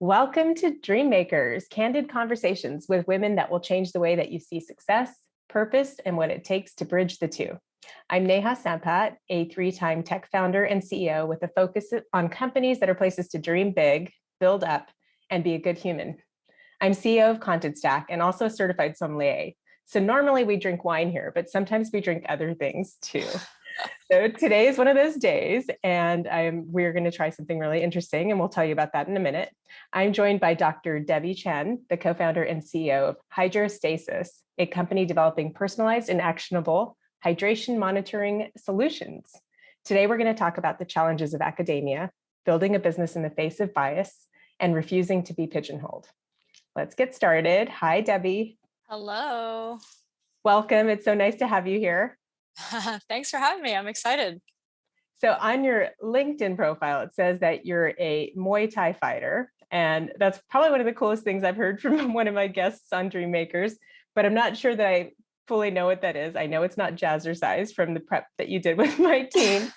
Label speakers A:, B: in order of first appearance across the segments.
A: Welcome to Dreammakers, candid conversations with women that will change the way that you see success, purpose, and what it takes to bridge the two. I'm Neha Sampat, a three-time tech founder and CEO with a focus on companies that are places to dream big, build up, and be a good human. I'm CEO of Contentstack and also a certified sommelier. So normally we drink wine here, but sometimes we drink other things too. So today is one of those days, and we're going to try something really interesting, and we'll tell you about that in a minute. I'm joined by Dr. Debbie Chen, the co-founder and CEO of Hydrostasis, a company developing personalized and actionable hydration monitoring solutions. Today, we're going to talk about the challenges of academia, building a business in the face of bias, and refusing to be pigeonholed. Let's get started. Hi, Debbie.
B: Hello.
A: Welcome. It's so nice to have you here.
B: Thanks for having me. I'm excited.
A: So on your LinkedIn profile, it says that you're a Muay Thai fighter. And that's probably one of the coolest things I've heard from one of my guests on Dreammakers, but I'm not sure that I fully know what that is. I know it's not jazzercise from the prep that you did with my team.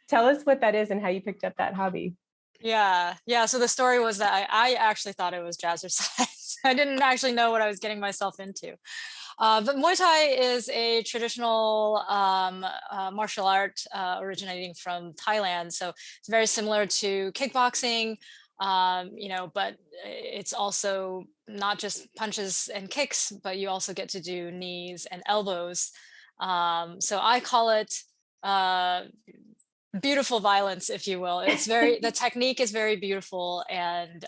A: Tell us what that is and how you picked up that hobby.
B: Yeah. So the story was that I actually thought it was jazzercise. I didn't actually know what I was getting myself into. But Muay Thai is a traditional martial art originating from Thailand. So it's very similar to kickboxing, but it's also not just punches and kicks, but you also get to do knees and elbows. So I call it beautiful violence, if you will. It's the technique is very beautiful, and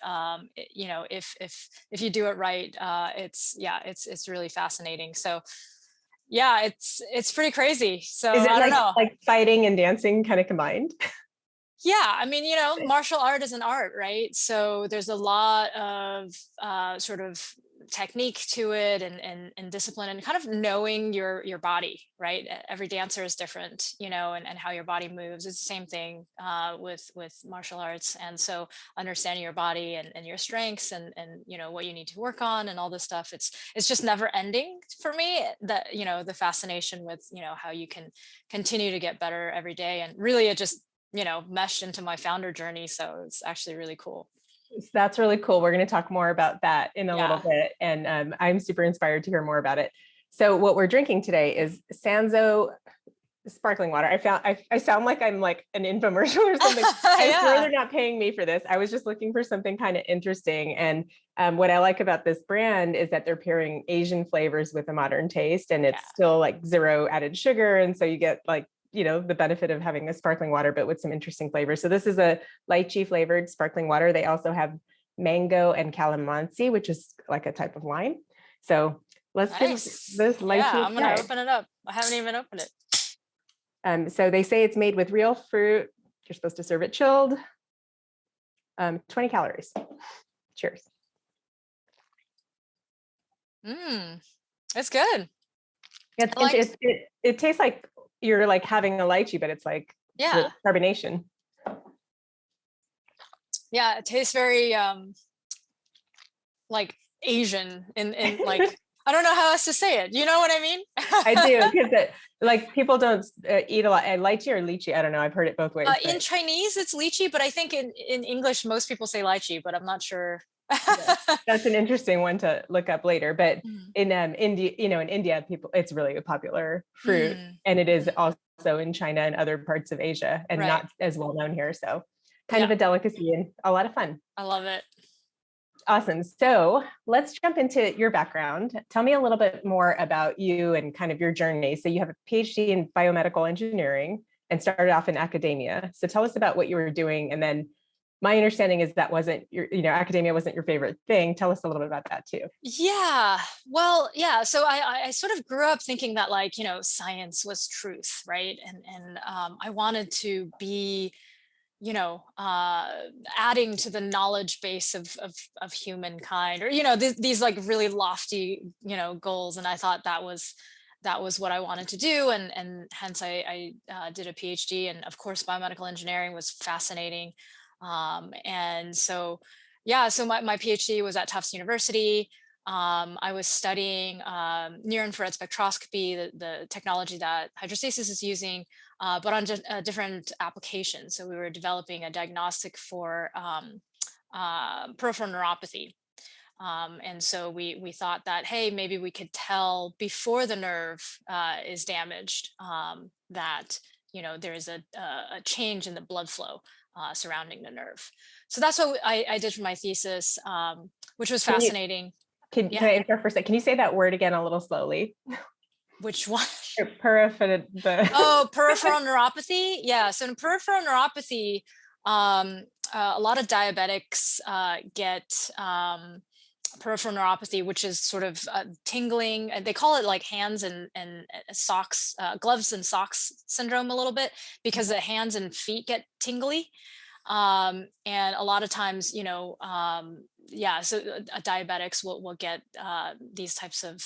B: if you do it right, it's really fascinating. So yeah, it's pretty crazy. So
A: Is it
B: I don't know.
A: like fighting and dancing kind of combined?
B: Yeah, I mean, martial art is an art, right? So there's a lot of sort of technique to it and discipline and kind of knowing your body, right? Every dancer is different, and how your body moves. It's the same thing with martial arts. And so understanding your body and your strengths and what you need to work on and all this stuff, it's just never ending for me. That, the fascination with, how you can continue to get better every day. And really it just meshed into my founder journey. So it's actually really cool.
A: That's really cool. We're going to talk more about that in a little bit. And I'm super inspired to hear more about it. So what we're drinking today is Sanzo Sparkling Water. I sound like I'm like an infomercial or something. I swear they're not paying me for this. I was just looking for something kind of interesting. And what I like about this brand is that they're pairing Asian flavors with a modern taste, and it's still like 0 added sugar. And so you get like, the benefit of having a sparkling water, but with some interesting flavors. So this is a lychee flavored sparkling water. They also have mango and calamansi, which is like a type of lime. So let's give this lychee.
B: Yeah, I'm going to open it up. I haven't even opened
A: it. So they say it's made with real fruit. You're supposed to serve it chilled. 20 calories. Cheers.
B: It's good.
A: It tastes like you're like having a lychee, but it's like carbonation. Yeah,
B: it tastes very like Asian in like I don't know how else to say it. You know what I mean?
A: I do, because like people don't eat a lot. Lychee or lychee? I don't know. I've heard it both ways.
B: In Chinese, it's lychee, but I think in English most people say lychee, but I'm not sure.
A: That's an interesting one to look up later. But in India, in India, it's really a popular fruit, and it is also in China and other parts of Asia, and not as well known here. So kind of a delicacy and a lot of fun.
B: I love it.
A: Awesome. So let's jump into your background. Tell me a little bit more about you and kind of your journey. So you have a PhD in biomedical engineering and started off in academia. So tell us about what you were doing. And then my understanding is that wasn't academia wasn't your favorite thing. Tell us a little bit about that too.
B: Yeah. Well, yeah. So I sort of grew up thinking that science was truth, right? And I wanted to be adding to the knowledge base of humankind, or these like really lofty goals, and I thought that was what I wanted to do, and hence I did a PhD, and of course biomedical engineering was fascinating, and so my PhD was at Tufts University. I was studying near infrared spectroscopy, the technology that Hydrostasis is using, but on a different application. So we were developing a diagnostic for peripheral neuropathy. And so we thought that, hey, maybe we could tell before the nerve is damaged, that there is a change in the blood flow surrounding the nerve. So that's what I did for my thesis, which was
A: Can you
B: fascinating.
A: can
B: Yeah.
A: I interrupt for a second? Can you say that word again a little slowly?
B: Which one?
A: Peripheral.
B: Oh, peripheral neuropathy. Yeah. So in peripheral neuropathy, a lot of diabetics get peripheral neuropathy, which is sort of tingling. They call it like hands and socks, gloves and socks syndrome a little bit, because the hands and feet get tingly. And a lot of times, yeah, so diabetics will get these types of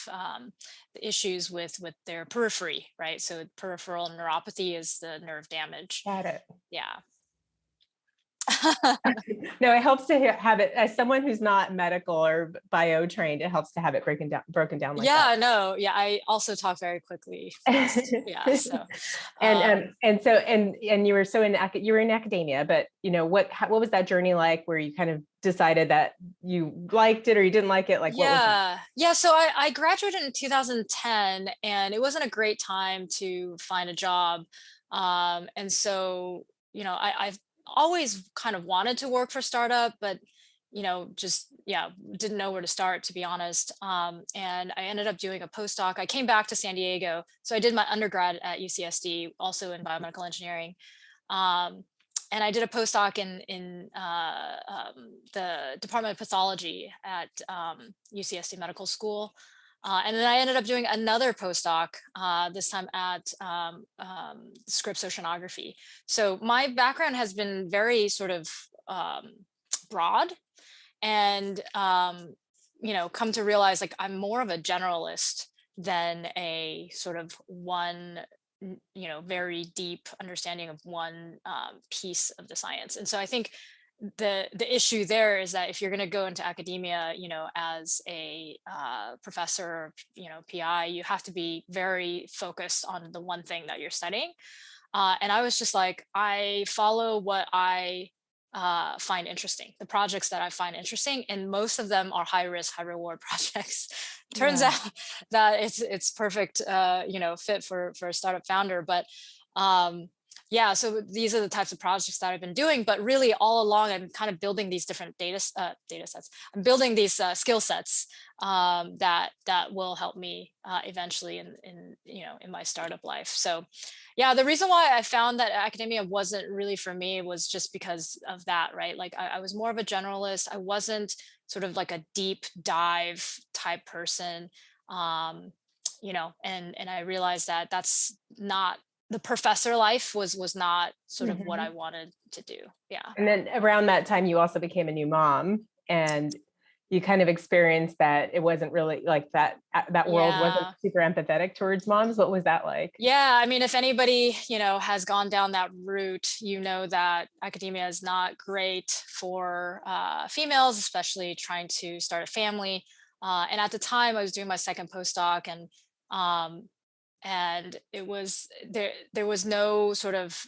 B: issues with their periphery, right? So peripheral neuropathy is the nerve damage.
A: Got it.
B: Yeah.
A: No, it helps to have it as someone who's not medical or bio trained. It helps to have it broken down like that.
B: Yeah, no, yeah, I also talk very quickly, fast. Yeah, so
A: and you were you were in academia, but what was that journey like, where you kind of decided that you liked it or you didn't like it? Like, what was it?
B: yeah. So I graduated in 2010, and it wasn't a great time to find a job. And so I've always kind of wanted to work for startup, but just yeah, didn't know where to start, to be honest. And I ended up doing a postdoc. I came back to San Diego, so I did my undergrad at UCSD, also in biomedical engineering. Um, and I did a postdoc in the Department of Pathology at UCSD Medical School. And then I ended up doing another postdoc, this time at Scripps Oceanography. So my background has been very sort of broad, and come to realize, like, I'm more of a generalist than a sort of one very deep understanding of one piece of the science. And so I think the issue there is that if you're going to go into academia, as a professor, or, PI, you have to be very focused on the one thing that you're studying. And I was just like, I follow what I find interesting, the projects that I find interesting, and most of them are high risk, high reward projects. Turns
A: Yeah.
B: out that it's perfect, fit for a startup founder. But yeah, so these are the types of projects that I've been doing. But really, all along, I'm kind of building these different data sets. I'm building these skill sets that will help me eventually in my startup life. So yeah, the reason why I found that academia wasn't really for me was just because of that, right? Like I was more of a generalist. I wasn't sort of like a deep dive type person. um and I realized that that's not, the professor life was not sort of what I
A: Mhm.
B: wanted to do. Yeah.
A: And then around that time, you also became a new mom, and you kind of experienced that it wasn't really like that. That world wasn't
B: Yeah.
A: super empathetic towards moms. What was that like?
B: Yeah, I mean, if anybody, has gone down that route, that academia is not great for females, especially trying to start a family. And at the time, I was doing my second postdoc, um, and it was there was no sort of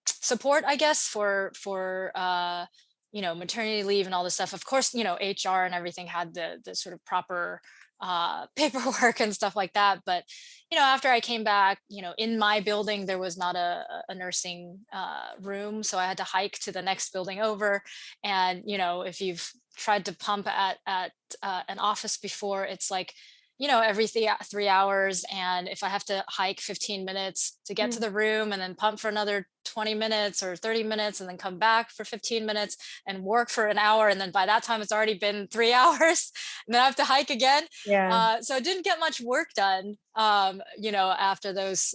B: support, I guess, for maternity leave and all this stuff. Of course, HR and everything had the sort of proper paperwork and stuff like that. But after I came back, in my building there was not a nursing room, so I had to hike to the next building over. And if you've tried to pump at an office before, it's like every 3 hours, and if I have to hike 15 minutes to get to
A: Mm.
B: the room and then pump for another 20 minutes or 30 minutes and then come back for 15 minutes and work for an hour, and then by that time it's already been 3 hours, and then I have to hike again.
A: Yeah.
B: So I didn't get much work done, after those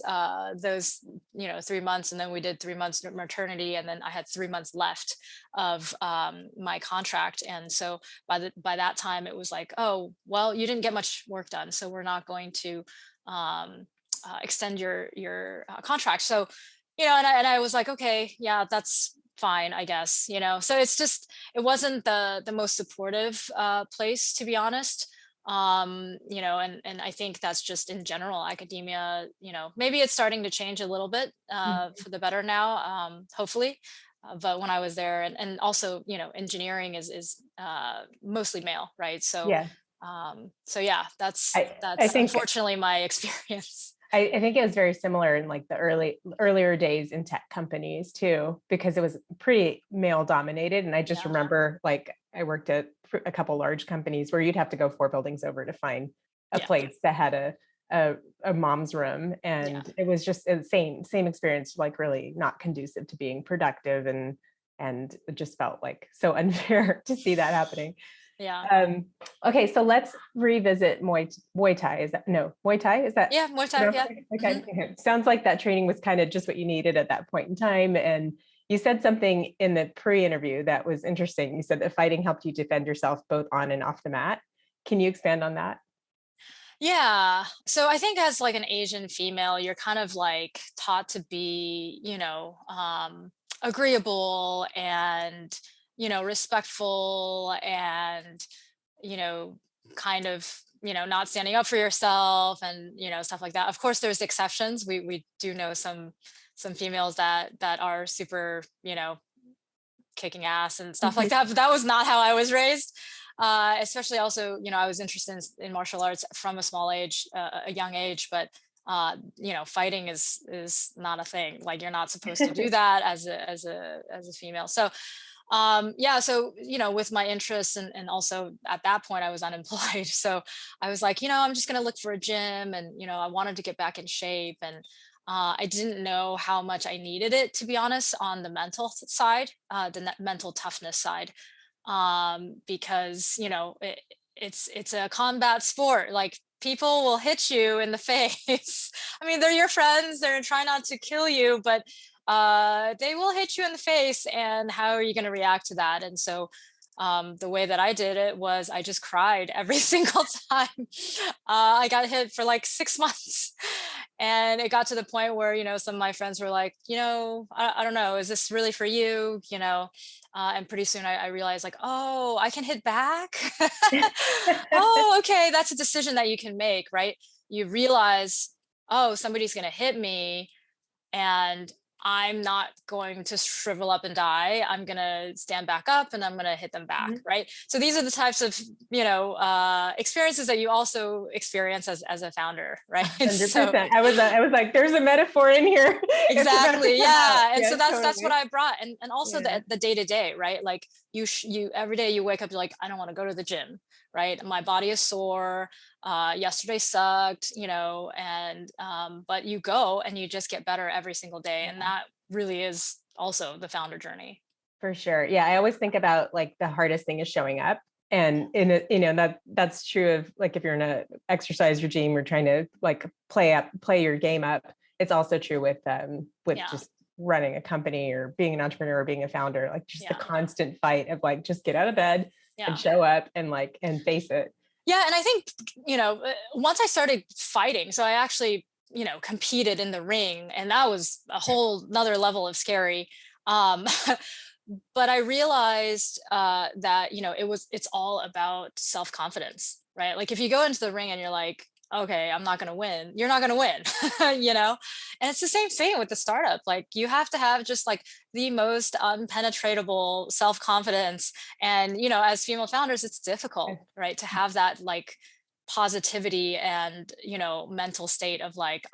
B: 3 months. And then we did 3 months maternity, and then I had 3 months left of my contract. And so by that time it was like, oh well, you didn't get much work done, so we're not going to extend your contract. So and I was like, okay, yeah, that's fine, I guess. So it wasn't the most supportive place, to be honest. And I think that's just in general academia. Maybe it's starting to change a little bit
A: Mhm.
B: for the better now, hopefully. But when I was there, and also, engineering is mostly male, right?
A: Yeah.
B: So yeah, that's
A: I
B: that's
A: think
B: unfortunately my experience.
A: I think it was very similar in like the earlier days in tech companies too, because it was pretty male dominated. And I just
B: Yeah,
A: remember like I worked at a couple large companies where you'd have to go 4 buildings over to find a
B: yeah,
A: place that had a mom's room.
B: yeah,
A: And it was just the same experience, like really not conducive to being productive, and it just felt like so unfair to see that happening.
B: yeah,
A: Um, okay, so let's revisit Muay Thai. Is that no Muay Thai? Is that
B: yeah. More time.
A: no?
B: Yeah.
A: Okay. Okay. Sounds like that training was kind of just what you needed at that point in time. And you said something in the pre-interview that was interesting. You said that fighting helped you defend yourself both on and off the mat. Can you expand on that?
B: Yeah. So I think as like an Asian female, you're kind of like taught to be, agreeable and, respectful and, you know, kind of, not standing up for yourself and, stuff like that. Of course, there's exceptions. We do know some females that are super, kicking ass and stuff like
A: Mhm.
B: that. But that was not how I was raised. Especially also, I was interested in martial arts from a small age, a young age, but fighting is not a thing. Like you're not supposed to do that as a female. So yeah, so with my interests and also at that point I was unemployed. So I was like, I'm just going to look for a gym, and I wanted to get back in shape, and I didn't know how much I needed it, to be honest, on the mental side, the mental toughness side, because it's a combat sport. Like people will hit you in the face. I mean, they're your friends. They're trying not to kill you, but they will hit you in the face. And how are you going to react to that? And so the way that I did it was I just cried every single time I got hit for like 6 months. And it got to the point where, some of my friends were like, I don't know, is this really for you? And pretty soon I realized like, oh, I can hit back. Oh, okay. That's a decision that you can make, right? You realize, oh, somebody's going to hit me, and I'm not going to shrivel up and die. I'm going to stand back up and I'm going to hit them back.
A: Mhm.
B: Right. So these are the types of, experiences that you also experience as a founder. Right. So
A: 100%. I was like, there's a metaphor in here. It's about to
B: exactly,
A: come out.
B: yeah. And so
A: Yeah,
B: that's what
A: totally.
B: I brought. And also
A: Yeah.
B: the day to day, right? Like you every day you wake up, you're like, I don't want to go to the gym, right? My body is sore. Yesterday sucked, and but you go and you just get better every single day. And
A: Yeah.
B: that really is also the founder journey.
A: For sure. Yeah, I always think about like the hardest thing is showing up. And in it, that's true of like if you're in a exercise regime, you're trying to like play your game up. It's also true with
B: Yeah,
A: just running a company or being an entrepreneur or being a founder, like just the
B: yeah,
A: constant fight of like just get out of bed and
B: yeah.
A: show up and like and face it.
B: Yeah, and I think, once I started fighting, so I actually, competed in the ring, and that was a whole another level of scary. Um, but I realized that, it's all about self-confidence, right? Like if you go into the ring and you're like, okay, I'm not going to win, you're not going to win, And it's the same thing with the startup. Like you have to have just like the most unpenetratable self-confidence. And as female founders, it's difficult, right, to have that like positivity and mental state of like,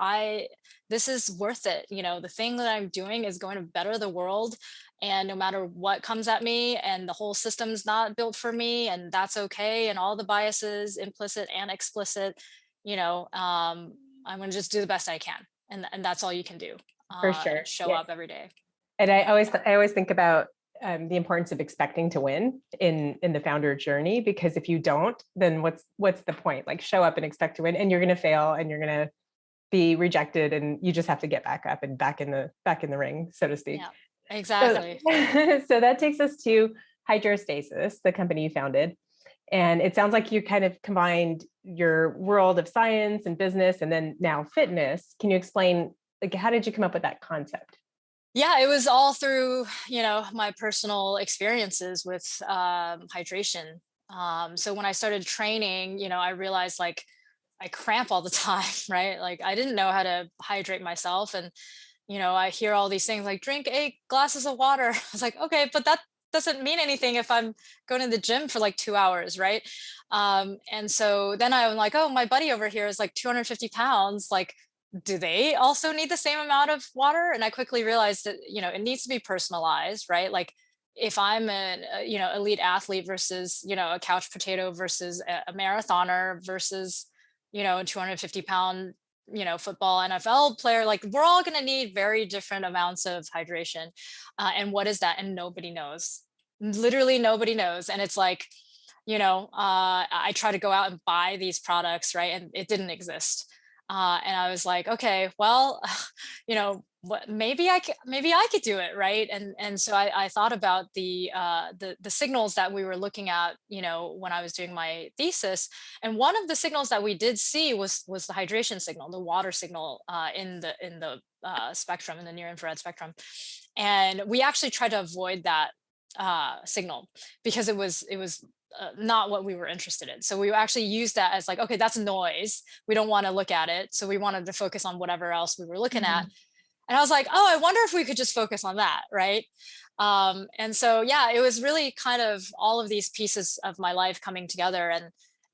B: this is worth it. The thing that I'm doing is going to better the world, and no matter what comes at me, and the whole system's not built for me, and that's okay, and all the biases, implicit and explicit, I'm going to just do the best I can, and that's all you can do,
A: For
B: and
A: sure.
B: show
A: Yeah.
B: up every day.
A: And I always think about the importance of expecting to win in the founder journey, because if you don't, then what's the point? Like show up and expect to win, and you're going to fail, and you're going to be rejected, and you just have to get back up and back in the ring, so to speak.
B: Yeah,
A: So,
B: exactly.
A: so that takes us to Hydrostasis, the company you founded. And it sounds like you kind of combined your world of science and business and then now fitness. Can you explain, like, how did you come up with that concept?
B: Yeah, it was all through, my personal experiences with hydration. So when I started training, I realized like I cramp all the time, right? Like I didn't know how to hydrate myself. And I hear all these things like drink 8 glasses of water. I was like, okay, but that doesn't mean anything if I'm going to the gym for like 2 hours, right? And so then I'm like, oh, my buddy over here is like 250 pounds. Like, do they also need the same amount of water? And I quickly realized that, it needs to be personalized, right? Like if I'm an, elite athlete versus, a couch potato versus a marathoner versus, a 250 pound, football NFL player, like we're all going to need very different amounts of hydration. And what is that? And nobody knows. Literally nobody knows. And it's like, I try to go out and buy these products, right? And it didn't exist. And I was like, okay, well, what, maybe I could do it, right? And so I thought about the signals that we were looking at, when I was doing my thesis. And one of the signals that we did see was the hydration signal, the water signal in the spectrum, in the near infrared spectrum. And we actually tried to avoid that signal because it was not what we were interested in. So we actually used that as like, okay, that's noise. We don't want to look at it. So we wanted to focus on whatever else we were looking at. And I was like, oh, I wonder if we could just focus on that, right? And so yeah, it was really kind of all of these pieces of my life coming together.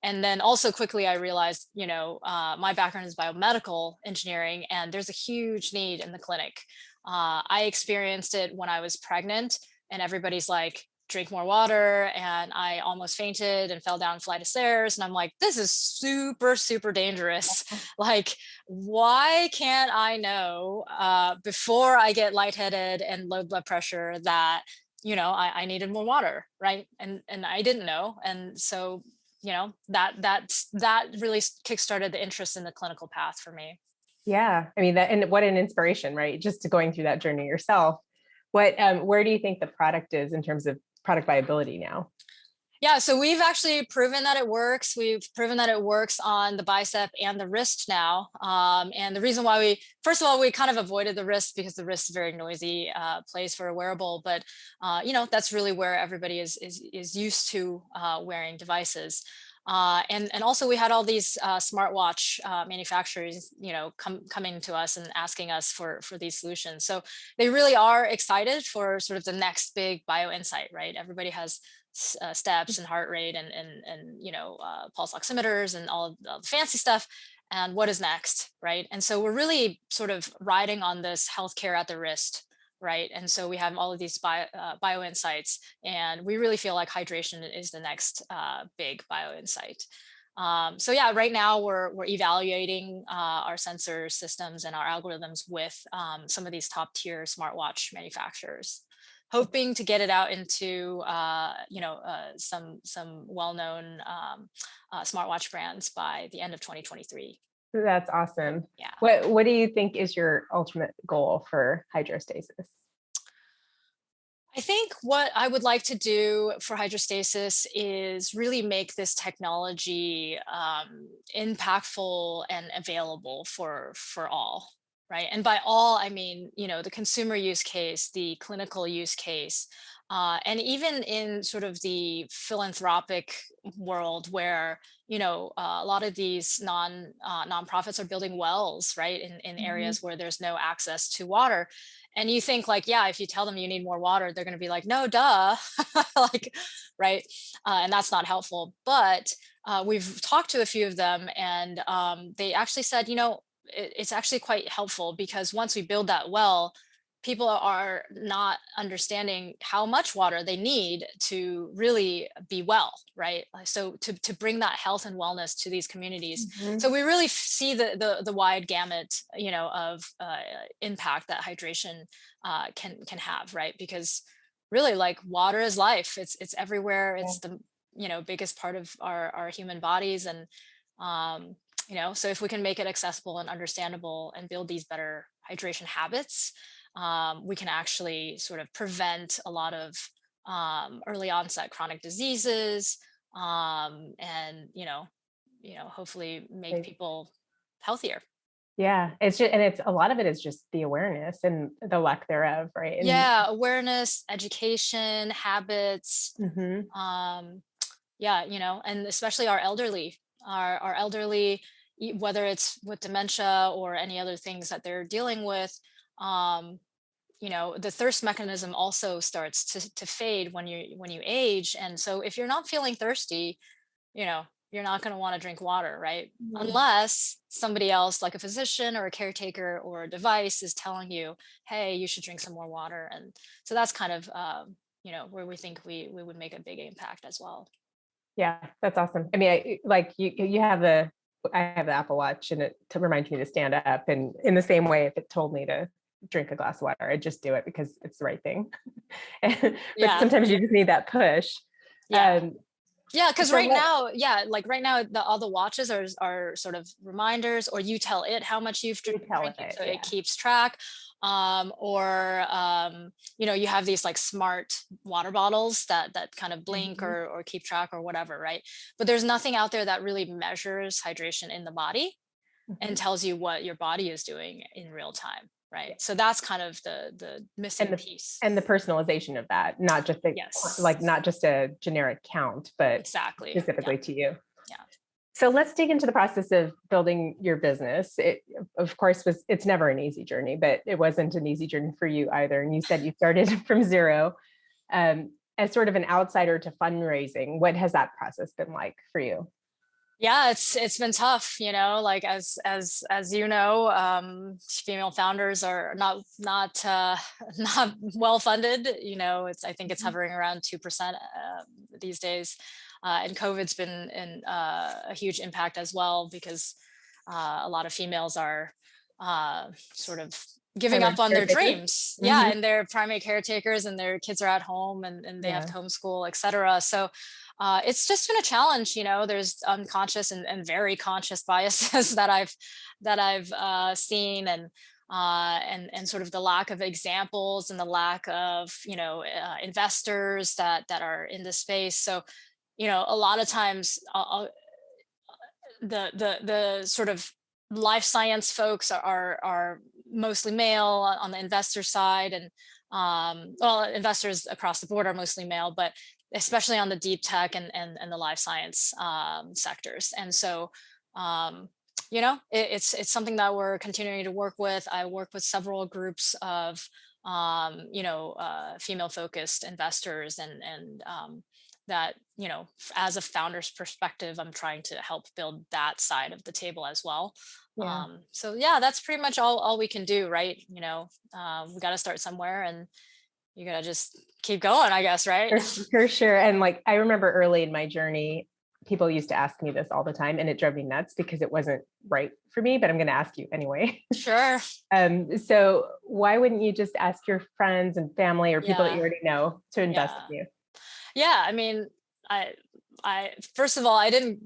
B: And then also quickly I realized, my background is biomedical engineering, and there's a huge need in the clinic. I experienced it when I was pregnant, and everybody's like, drink more water, and I almost fainted and fell down a flight of stairs, and I'm like, this is super super dangerous. Like, why can't I know before I get lightheaded and low blood pressure that I needed more water, right? And I didn't know. And so that really kickstarted the interest in the clinical path for me.
A: Yeah. I mean, that, and what an inspiration, right? Just to going through that journey yourself. Where do you think the product is in terms of product viability now?
B: Yeah, so we've actually proven that it works. We've proven that it works on the bicep and the wrist now. And the reason why first of all, we kind of avoided the wrist because the wrist is a very noisy place for a wearable. But that's really where everybody is used to wearing devices. And also we had all these smartwatch manufacturers, coming to us and asking us for these solutions. So they really are excited for sort of the next big bio insight, right? Everybody has steps and heart rate and pulse oximeters and all the fancy stuff. And what is next, right? And so we're really sort of riding on this healthcare at the wrist, right? And so we have all of these bio insights, and we really feel like hydration is the next big bio insight. So yeah, right now we're evaluating our sensor systems and our algorithms with some of these top tier smartwatch manufacturers, hoping to get it out into some well-known smartwatch brands by the end of 2023.
A: That's awesome.
B: Yeah.
A: What do you think is your ultimate goal for hydrostasis?
B: I think what I would like to do for hydrostasis is really make this technology impactful and available for all, right? And by all, I mean, the consumer use case, the clinical use case, and even in sort of the philanthropic world where, a lot of these nonprofits are building wells, right? In areas where there's no access to water. And you think like, yeah, if you tell them you need more water, they're going to be like, no, duh, like, right? And that's not helpful. But we've talked to a few of them, and they actually said, it's actually quite helpful because once we build that well, people are not understanding how much water they need to really be well, right? So to bring that health and wellness to these communities. So we really see the wide gamut, of impact that hydration can have, right? Because really, like, water is life. It's everywhere. It's the biggest part of our human bodies, and so if we can make it accessible and understandable and build these better hydration habits, we can actually sort of prevent a lot of early onset chronic diseases, and hopefully make people healthier.
A: Yeah, it's just, and it's a lot of it is just the awareness and the lack thereof, right? And
B: Yeah, awareness, education, habits.
A: mhm.
B: Yeah, and especially our elderly, our elderly, whether it's with dementia or any other things that they're dealing with, the thirst mechanism also starts to fade when you age. And so if you're not feeling thirsty, you're not going to want to drink water, right?
A: Mhm.
B: Unless somebody else, like a physician or a caretaker or a device, is telling you, hey, you should drink some more water. And so that's kind of where we think we would make a big impact as well.
A: Yeah, that's awesome. I mean, like you have I have the Apple Watch, and it to remind me to stand up. And in the same way, if it told me to drink a glass of water, I'd just do it because it's the right thing. But
B: Yeah.
A: sometimes you just need that push.
B: Yeah.
A: Um,
B: Yeah, because
A: so
B: right
A: what
B: now, like right now, all the watches are sort of reminders, or you tell it how much you've
A: you tell
B: drinking,
A: it,
B: so it
A: yeah.
B: keeps track. Or you have these like smart water bottles that kind of blink
A: Mhm.
B: or keep track or whatever, right? But there's nothing out there that really measures hydration in the body and
A: Mhm.
B: tells you what your body is doing in real time, right?
A: Yeah.
B: So that's kind of the
A: And
B: missing
A: the
B: piece.
A: and the personalization of that, not just
B: Yes,
A: like not just a generic count, but
B: exactly. Yeah,
A: specifically to you.
B: yeah.
A: So let's dig into the process of building your business. It, of course, it's never an easy journey, but it wasn't an easy journey for you either. And you said you started from zero. As sort of an outsider to fundraising, what has that process been like for you?
B: Yeah, it's been tough, like as female founders are not not well funded. I think it's
A: Mhm.
B: hovering around 2% these days. And COVID's been a huge impact as well, because a lot of females are sort of giving
A: Primary
B: up on their
A: caretaker.
B: dreams. Yeah,
A: Mhm.
B: and they're primary caretakers and their kids are at home, and they have
A: Yeah.
B: to homeschool, etc. So it's just been a challenge. There's unconscious and very conscious biases that I've seen, and sort of the lack of examples and the lack of investors that are in the space. So a lot of times the sort of life science folks are mostly male on the investor side, and well, investors across the board are mostly male, but especially on the deep tech and the life science sectors. And so it's something that we're continuing to work with. I work with several groups of female focused investors, and that as a founder's perspective, I'm trying to help build that side of the table as well.
A: Yeah.
B: So yeah, that's pretty much all we can do, right? We got to start somewhere, and you got to just keep going, I guess, right?
A: For sure. And like I remember early in my journey, people used to ask me this all the time, and it drove me nuts because it wasn't right for me, but I'm going to ask you anyway.
B: Sure.
A: So why wouldn't you just ask your friends and family or people that you
B: Yeah.
A: already know to invest
B: Yeah.
A: in you?
B: Yeah. I mean, I, I, first of all, I didn't,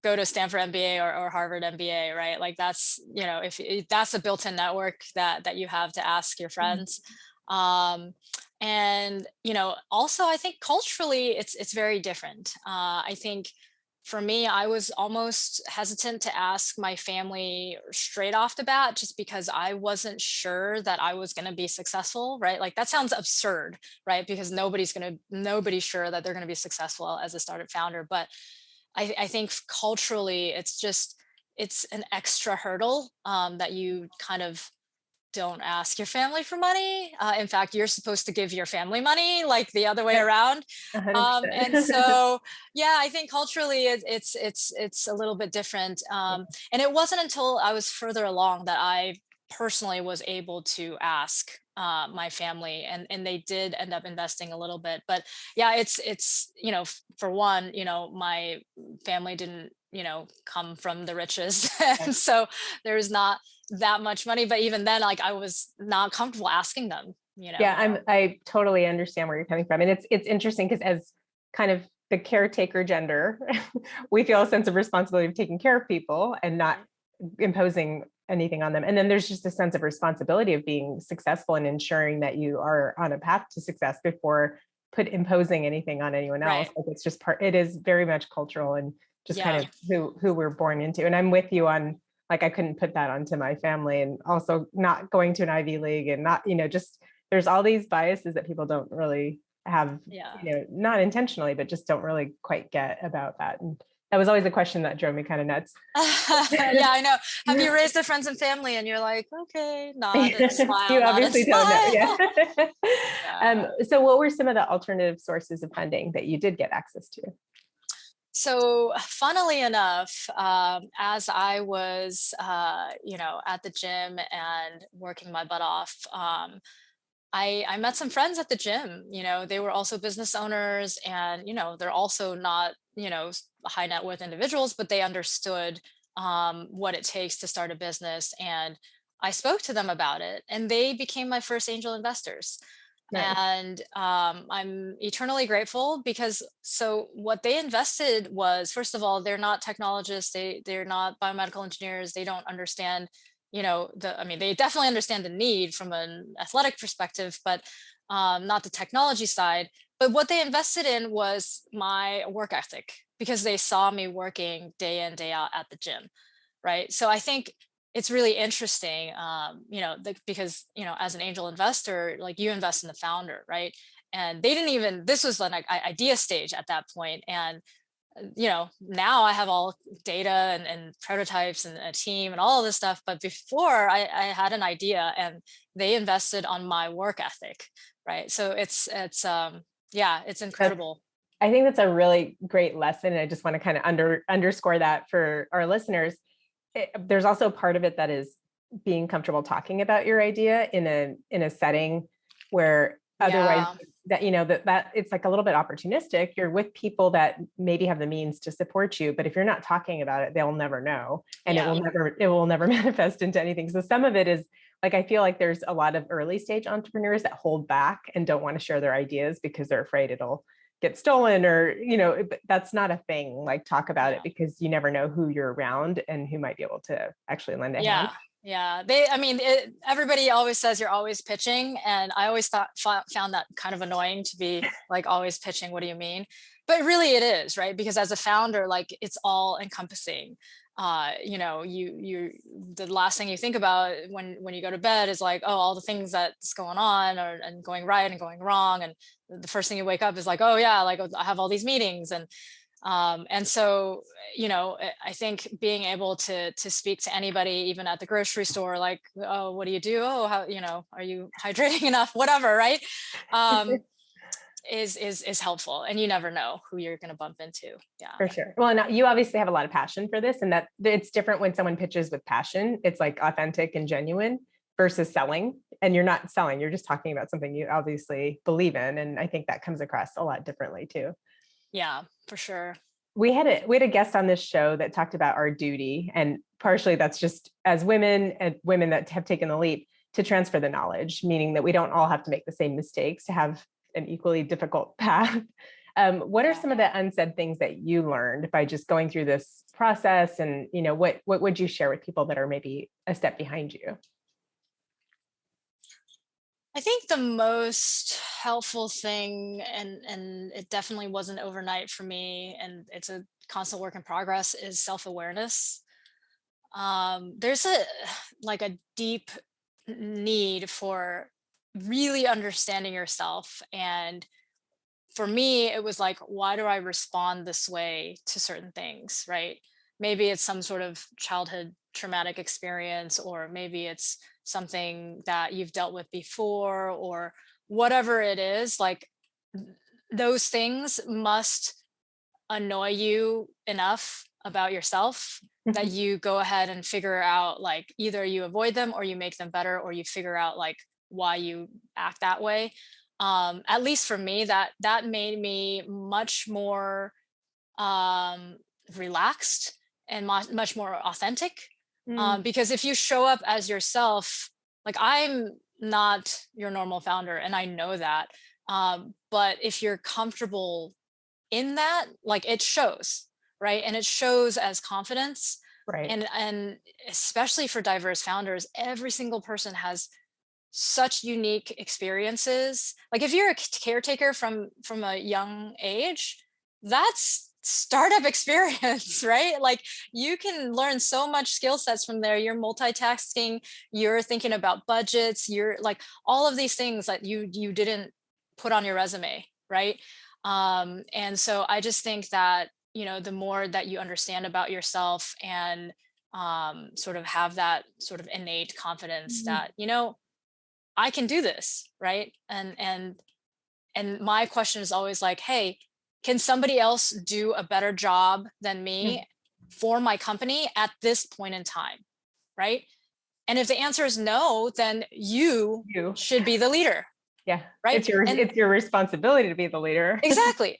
B: go to Stanford MBA or Harvard MBA, right? Like that's, if that's a built-in network that you have to ask your
A: Mhm.
B: friends. Um, and, also I think culturally it's very different. I think for me, I was almost hesitant to ask my family straight off the bat, just because I wasn't sure that I was going to be successful, right? Like that sounds absurd, right? Because nobody's sure that they're going to be successful as a startup founder. But I think culturally, it's an extra hurdle that you kind of don't ask your family for money. In fact, you're supposed to give your family money, like the other way
A: Yep,
B: around. And
A: 100%.
B: so, yeah, I think culturally it's a little bit different. And it wasn't until I was further along that I personally was able to ask my family, and they did end up investing a little bit. But yeah, it's for one, my family didn't come from the riches, and so there's not that much money. But even then, like I was not comfortable asking them.
A: Yeah, I totally understand where you're coming from. And it's interesting because as kind of the caretaker gender, we feel a sense of responsibility of taking care of people and not
B: Right.
A: imposing anything on them. And then there's just a sense of responsibility of being successful and ensuring that you are on a path to success before imposing anything on anyone else.
B: Right.
A: Like it's just it is very much cultural and just kind
B: Yeah.
A: of who we're born into. And I'm with you on like I couldn't put that onto my family, and also not going to an Ivy League and not, just there's all these biases that people don't really have,
B: Yeah.
A: not intentionally, but just don't really quite get about that. And That was always a question that drove me kind of nuts.
B: Yeah, I know. Have you raised their friends and family? And you're like, okay, nod and smile,
A: You
B: nod and
A: obviously don't know.
B: smile.
A: Yeah. So what were some of the alternative sources of funding that you did get access to?
B: So, funnily enough, as I was, at the gym and working my butt off, I met some friends at the gym. They were also business owners, and they're also not high net worth individuals, but they understood what it takes to start a business. And I spoke to them about it, and they became my first angel investors.
A: Nice.
B: And I'm eternally grateful because so what they invested was, first of all, they're not technologists, they're not biomedical engineers, they don't understand, they definitely understand the need from an athletic perspective, but not the technology side. But what they invested in was my work ethic because they saw me working day in, day out at the gym. Right. So I think it's really interesting, because, as an angel investor, like you invest in the founder, right? And they didn't even, this was an idea stage at that point. And, now I have all data and prototypes and a team and all of this stuff. But before I had an idea and they invested on my work ethic. Right. So it's incredible.
A: I think that's a really great lesson. And I just want to kind of underscore that for our listeners. There's also part of it that is being comfortable talking about your idea in a setting where otherwise that it's like a little bit opportunistic. You're with people that maybe have the means to support you, but if you're not talking about it, they'll never know, and it will never manifest into anything. So some of it is like, I feel like there's a lot of early stage entrepreneurs that hold back and don't want to share their ideas because they're afraid it'll get stolen, or that's not a thing. Like, talk about it, because you never know who you're around and who might be able to actually lend a hand.
B: Everybody always says you're always pitching, and I always found that kind of annoying to be like always pitching. What do you mean? But really it is, right? Because as a founder, like, it's all encompassing. You the last thing you think about when you go to bed is like, oh, all the things that's going on and going right and going wrong, and the first thing you wake up is like, oh yeah, like I have all these meetings. And so, I think being able to speak to anybody, even at the grocery store, like, oh, what do you do? Oh, how, are you hydrating enough? Whatever, right? Is helpful, and you never know who you're going to bump into. Yeah,
A: for sure. Well, and you obviously have a lot of passion for this, and that it's different when someone pitches with passion. It's like authentic and genuine versus selling. And you're not selling, you're just talking about something you obviously believe in. And I think that comes across a lot differently too.
B: Yeah, for sure.
A: We had a guest on this show that talked about our duty, and partially that's just as women and women that have taken the leap to transfer the knowledge, meaning that we don't all have to make the same mistakes to have an equally difficult path. What are some of the unsaid things that you learned by just going through this process? And what would you share with people that are maybe a step behind you?
B: I think the most helpful thing, and it definitely wasn't overnight for me, and it's a constant work in progress, is self-awareness. There's a deep need for really understanding yourself. And for me, it was like, why do I respond this way to certain things, right? Maybe it's some sort of childhood traumatic experience, or maybe it's something that you've dealt with before, or whatever it is. Like, those things must annoy you enough about yourself that you go ahead and figure out, like, either you avoid them or you make them better, or you figure out like why you act that way. At least for me, that made me much more relaxed and much more authentic. Because if you show up as yourself, like, I'm not your normal founder, and I know that. But if you're comfortable in that, like, it shows, right? And it shows as confidence.
A: Right.
B: And especially for diverse founders, every single person has such unique experiences. Like, if you're a caretaker from a young age, that's startup experience, right? Like, you can learn so much skill sets from there. You're multitasking, you're thinking about budgets, you're like, all of these things that you didn't put on your resume, right? And so I just think that, the more that you understand about yourself and sort of have that sort of innate confidence that, I can do this, right? And my question is always like, hey, can somebody else do a better job than me for my company at this point in time, right? And if the answer is no, then you should be the leader.
A: Yeah.
B: Right.
A: It's your responsibility to be the leader.
B: Exactly.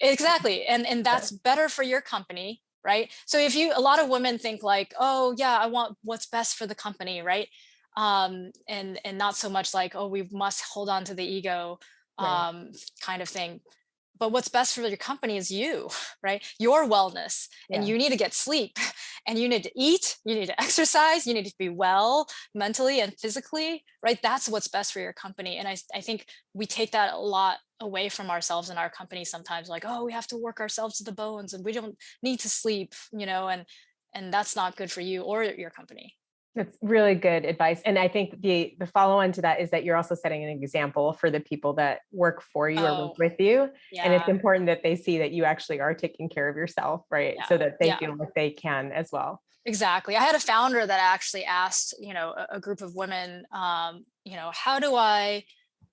B: And that's better for your company. Right. So if a lot of women think like, oh yeah, I want what's best for the company. Right. And not so much like, oh, we must hold on to the ego kind of thing. But what's best for your company is you, right? Your wellness. And you need to get sleep, and you need to eat, you need to exercise, you need to be well mentally and physically, right? That's what's best for your company. And I think we take that a lot away from ourselves in our company sometimes, like, oh, we have to work ourselves to the bones and we don't need to sleep, and that's not good for you or your company.
A: That's really good advice. And I think the follow-on to that is that you're also setting an example for the people that work for you or work with you.
B: Yeah.
A: And it's important that they see that you actually are taking care of yourself, right?
B: Yeah.
A: So that they feel like they can as well.
B: Exactly. I had a founder that actually asked, a group of women, how do I,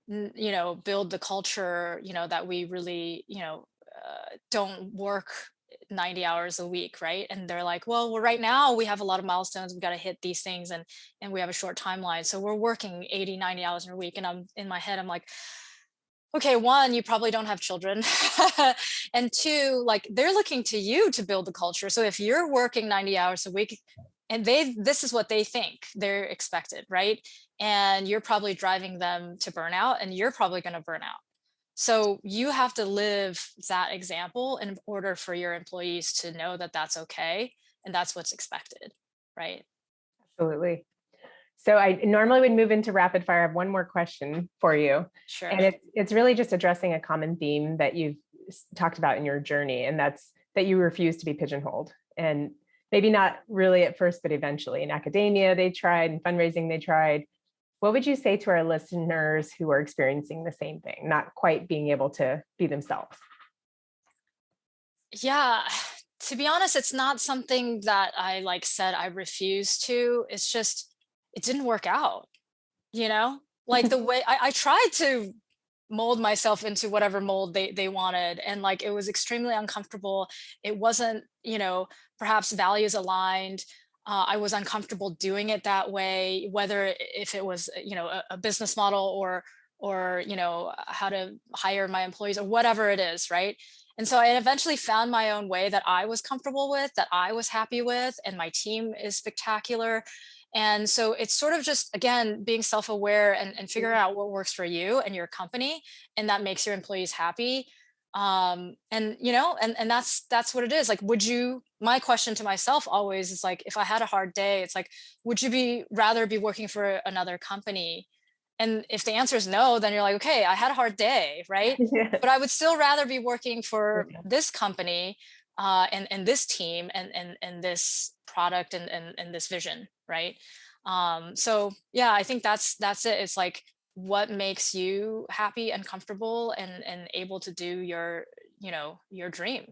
B: build the culture, that we really, don't work 90 hours a week, right? And they're like, well, right now we have a lot of milestones, we got to hit these things, and we have a short timeline, so we're working 80, 90 hours in a week. And I'm in my head, I'm like, okay, one, you probably don't have children. And two, like, they're looking to you to build the culture. So if you're working 90 hours a week and this is what they think they're expected, right? And you're probably driving them to burnout, and you're probably going to burn out. So you have to live that example in order for your employees to know that that's okay and that's what's expected, right?
A: Absolutely. So I normally would move into rapid fire. I have one more question for you.
B: Sure.
A: And it's really just addressing a common theme that you've talked about in your journey, and that's that you refuse to be pigeonholed. And maybe not really at first, but eventually in academia, they tried, in fundraising, they tried. What would you say to our listeners who are experiencing the same thing, not quite being able to be themselves?
B: Yeah, to be honest, it's not something that I said I refuse to. It's just, it didn't work out, like the way I tried to mold myself into whatever mold they wanted. And it was extremely uncomfortable. It wasn't, perhaps values aligned. I was uncomfortable doing it that way, whether if it was, a business model or, how to hire my employees or whatever it is. Right. And so I eventually found my own way that I was comfortable with, that I was happy with, and my team is spectacular. And so it's sort of just, again, being self-aware and figuring out what works for you and your company, and that makes your employees happy. And that's what it is. Like, my question to myself always is like, if I had a hard day, it's like, would you rather be working for another company? And if the answer is no, then you're like, okay, I had a hard day, right? But I would still rather be working for this company and this team and this product and this vision, right? So yeah, I think that's it. It's like, what makes you happy and comfortable and able to do your dream.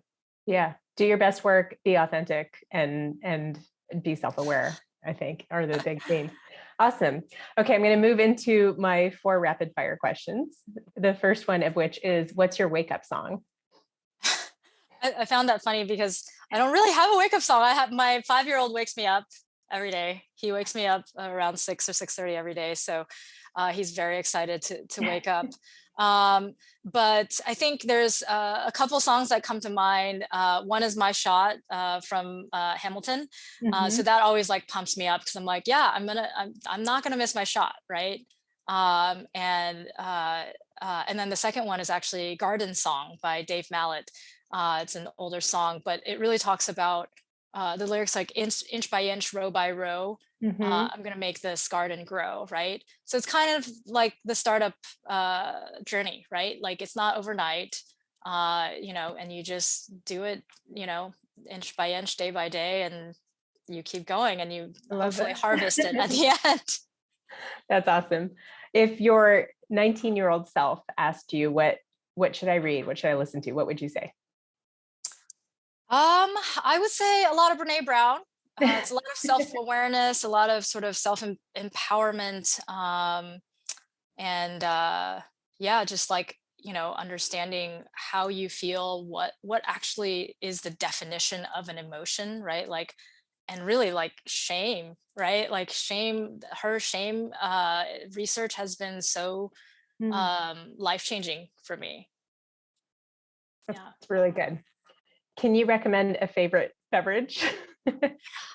A: Yeah, do your best work, be authentic, and be self-aware, I think, are the big themes. Awesome. Okay, I'm going to move into my 4 rapid fire questions. The first one of which is, what's your wake-up song?
B: I found that funny because I don't really have a wake-up song. I have my 5-year-old wakes me up every day. He wakes me up around 6 or 6:30 every day. So he's very excited to wake up. But I think there's a couple songs that come to mind. One is My Shot from Hamilton. So that always pumps me up because I'm like, yeah, I'm not gonna miss my shot, right? And then the second one is actually Garden Song by Dave Mallet. It's an older song, but it really talks about the lyrics like inch by inch, row by row. I'm going to make this garden grow, right? So it's kind of like the startup journey, right? Like, it's not overnight, and you just do it, inch by inch, day by day, and you keep going and you hopefully harvest it at the end.
A: That's awesome. If your 19-year-old self asked you, what should I read? What should I listen to? What would you say?
B: I would say a lot of Brene Brown. It's a lot of self-awareness, a lot of sort of self-empowerment, and yeah, just like, understanding how you feel, what actually is the definition of an emotion, right? Like, and really like shame, right? Like shame research has been so
A: Mm,
B: life-changing for me. Yeah.
A: It's really good. Can you recommend a favorite beverage? You're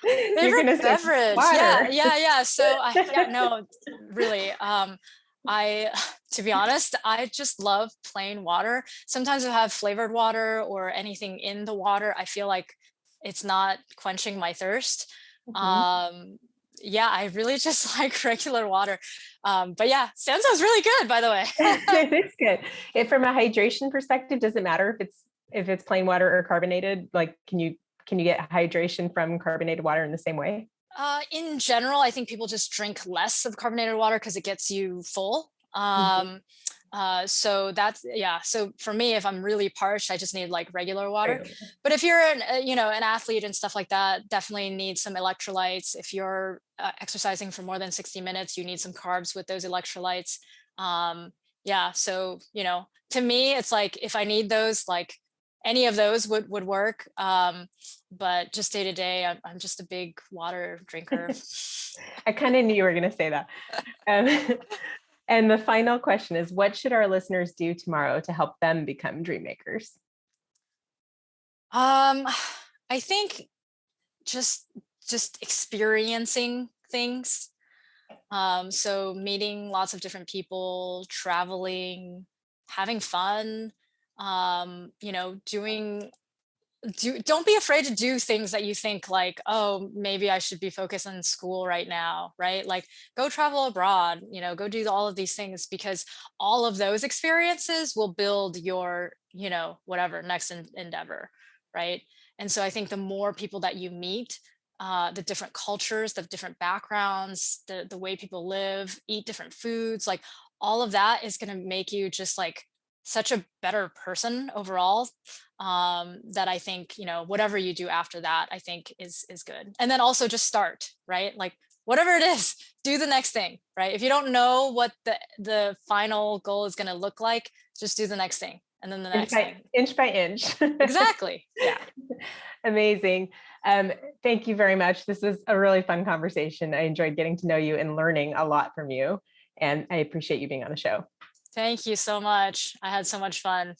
B: Favorite
A: gonna say
B: beverage? Yeah,
A: water.
B: yeah, yeah. So yeah, no, really. I to be honest, I just love plain water. Sometimes I have flavored water or anything in the water. I feel like it's not quenching my thirst.
A: Mhm.
B: Um, yeah, I really just like regular water. But yeah, Sanso's really good, by the way.
A: It's good. From a hydration perspective, does it matter if it's plain water or carbonated? Like, can you get hydration from carbonated water in the same way?
B: In general, I think people just drink less of carbonated water because it gets you full.
A: Mhm.
B: So that's, yeah. So for me, if I'm really parched, I just need like regular water.
A: Right.
B: But if you're an athlete and stuff like that, definitely need some electrolytes. If you're exercising for more than 60 minutes, you need some carbs with those electrolytes. Yeah. So, to me, it's like if I need those, like any of those would work. But just day to day, I'm just a big water drinker.
A: I kind of knew you were going to say that. Um, and the final question is, what should our listeners do tomorrow to help them become dream makers?
B: Um, I think just experiencing things. So meeting lots of different people, traveling, having fun, doing don't be afraid to do things that you think like, oh, maybe I should be focused on school right now, right? Like go travel abroad, go do all of these things, because all of those experiences will build your, whatever next endeavor, right? And so I think the more people that you meet, the different cultures, the different backgrounds, the way people live, eat different foods, like all of that is going to make you just like such a better person overall, that I think, whatever you do after that, I think is good. And then also just start, right? Like whatever it is, do the next thing, right? If you don't know what the final goal is going to look like, just do the next thing and then the
A: Inch
B: next
A: by
B: thing.
A: inch by inch.
B: Exactly. Yeah.
A: Amazing. Thank you very much. This was a really fun conversation. I enjoyed getting to know you and learning a lot from you. And I appreciate you being on the show.
B: Thank you so much. I had so much fun.